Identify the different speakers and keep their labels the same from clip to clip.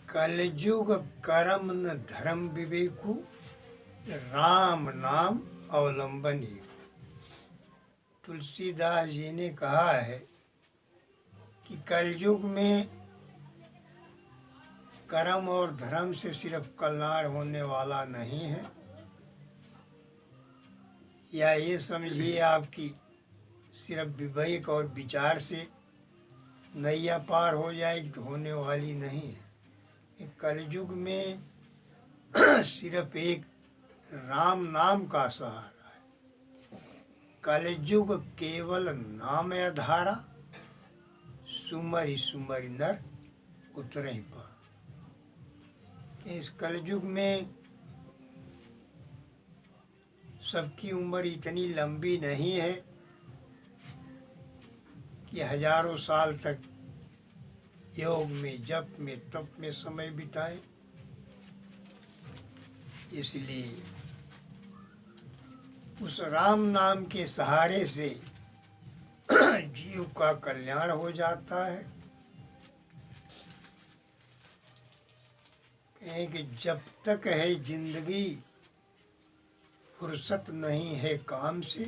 Speaker 1: कलयुग कर्म न धर्म विवेकु, राम नाम अवलंबन ही। तुलसीदास जी ने कहा है कि कलयुग में कर्म और धर्म से सिर्फ कल्याण होने वाला नहीं है, या ये समझिए आपकी सिर्फ विवेक और विचार से नैया पार हो जाएगी तो होने वाली नहीं है। ये कलयुग में सिर्फ एक राम नाम का सहारा है। कलयुग केवल नाम आधारा, सुमरि सुमरि नर उतरहि पार। इस कलयुग में सबकी उम्र इतनी लंबी नहीं है कि हजारों साल तक योग में, जप में, तप में समय बिताएं। इसलिए उस राम नाम के सहारे से जीव का कल्याण हो जाता है। कहें कि जब तक है जिंदगी फुर्सत नहीं है काम से,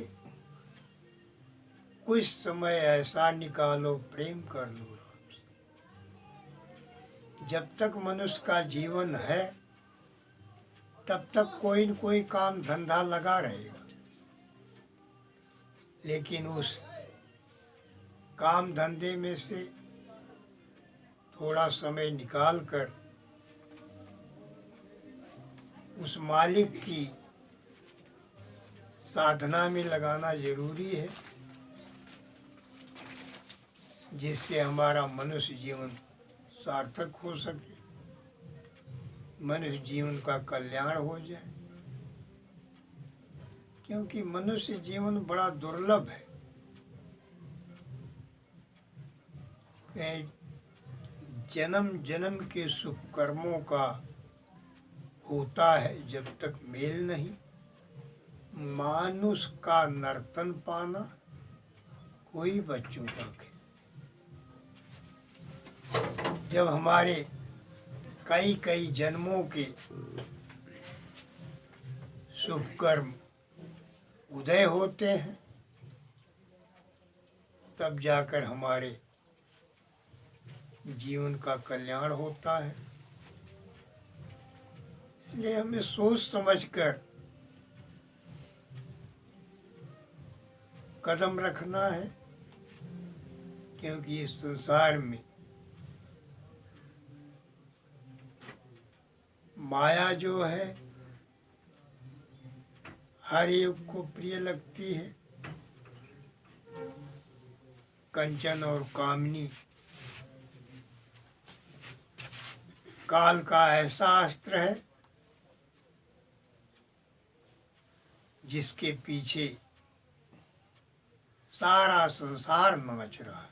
Speaker 1: कुछ समय ऐसा निकालो प्रेम कर लो राम से। जब तक मनुष्य का जीवन है तब तक कोई न कोई काम धंधा लगा रहेगा, लेकिन उस काम धंधे में से थोड़ा समय निकाल कर उस मालिक की साधना में लगाना जरूरी है, जिससे हमारा मनुष्य जीवन सार्थक हो सके, मनुष्य जीवन का कल्याण हो जाए। क्योंकि मनुष्य जीवन बड़ा दुर्लभ है। जन्म जन्म के सुख कर्मों का होता है जब तक मेल नहीं, मानुष का नर्तन पाना कोई बच्चों का खेल। जब हमारे कई कई जन्मों के शुभ कर्म उदय होते हैं, तब जाकर हमारे जीवन का कल्याण होता है। इसलिए हमें सोच समझकर कदम रखना है, क्योंकि इस संसार में माया जो है हर एक को प्रिय लगती है। कंचन और कामनी काल का ऐसा अस्त्र है जिसके पीछे सारा संसार नाच रहा है।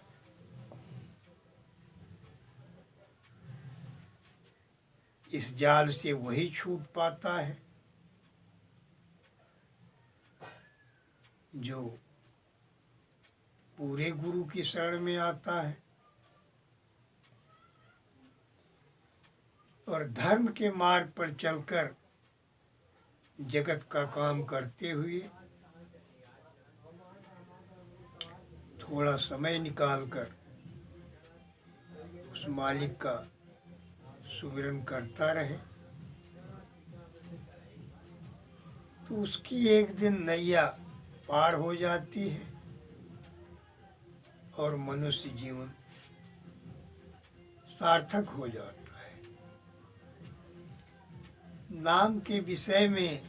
Speaker 1: इस जाल से वही छूट पाता है जो पूरे गुरु की शरण में आता है और धर्म के मार्ग पर चलकर जगत का काम करते हुए थोड़ा समय निकालकर उस मालिक का सुमिरन करता रहे, तो उसकी एक दिन नैया पार हो जाती है और मनुष्य जीवन सार्थक हो जाता है। नाम के विषय में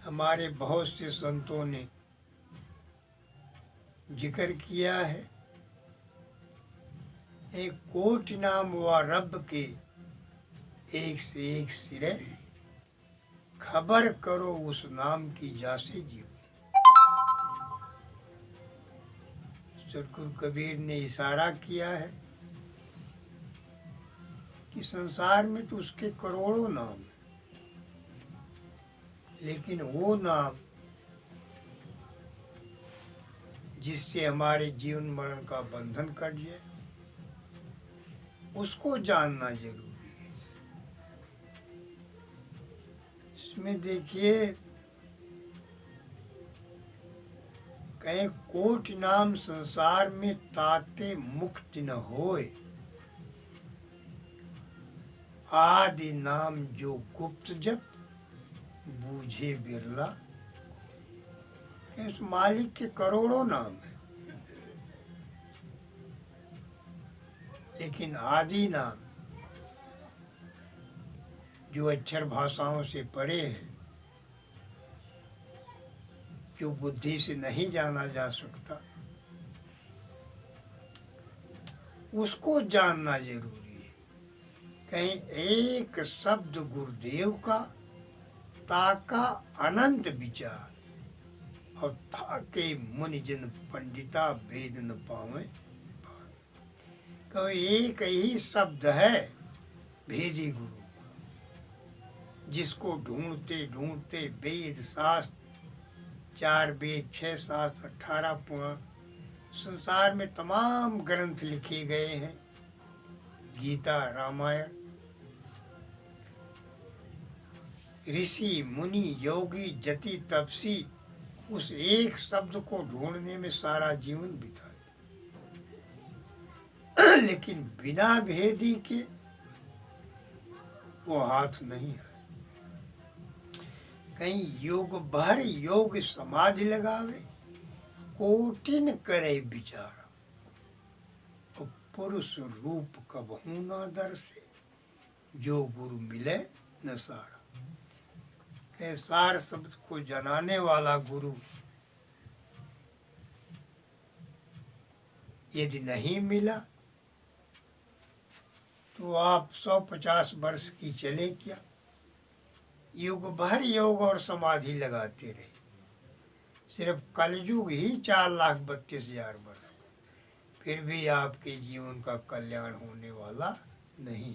Speaker 1: हमारे बहुत से संतों ने जिक्र किया है। एक कोटि नाम व रब के, एक से एक सिरे, खबर करो उस नाम की जासे जीव। सतगुरु कबीर ने इशारा किया है कि संसार में तो उसके करोड़ों नाम हैं, लेकिन वो नाम जिससे हमारे जीवन मरण का बंधन कट जाए, उसको जानना जरूरी है। इसमें देखिए, कहे कोट नाम संसार में ताते मुक्ति न होए, आदि नाम जो गुप्त जप बूझे बिरला। इस मालिक के करोड़ों नाम है, लेकिन आदि नाम जो अक्षर भाषाओं से परे है, जो बुद्धि से नहीं जाना जा सकता, उसको जानना जरूरी है। कहीं एक शब्द गुरुदेव का ताका अनंत विचार, और थाके मुनि जन पंडिता भेद न पावे। कहीं एक ही शब्द है भेदी गुरु, जिसको ढूंढते ढूंढते वेद शास्त्र, 4 वेद 6 शास्त्र 18 पुराण, संसार में तमाम ग्रंथ लिखे गए हैं, गीता रामायण, ऋषि मुनि योगी जति तपसी उस एक शब्द को ढूंढने में सारा जीवन बिता, लेकिन बिना भेदी के वो हाथ नहीं है। कहीं योग भर योग समाधि लगावे, कोटिन करे विचारा, और पुरुष रूप कबहू ना दर्शे, जो गुरु मिले न सारा। कहीं सार शब्द को जनाने वाला गुरु यदि नहीं मिला तो आप 150 वर्ष की चले क्या, युग भर योग और समाधि लगाते रहे। सिर्फ कलयुग ही 4,32,000 वर्ष, फिर भी आपके जीवन का कल्याण होने वाला नहीं।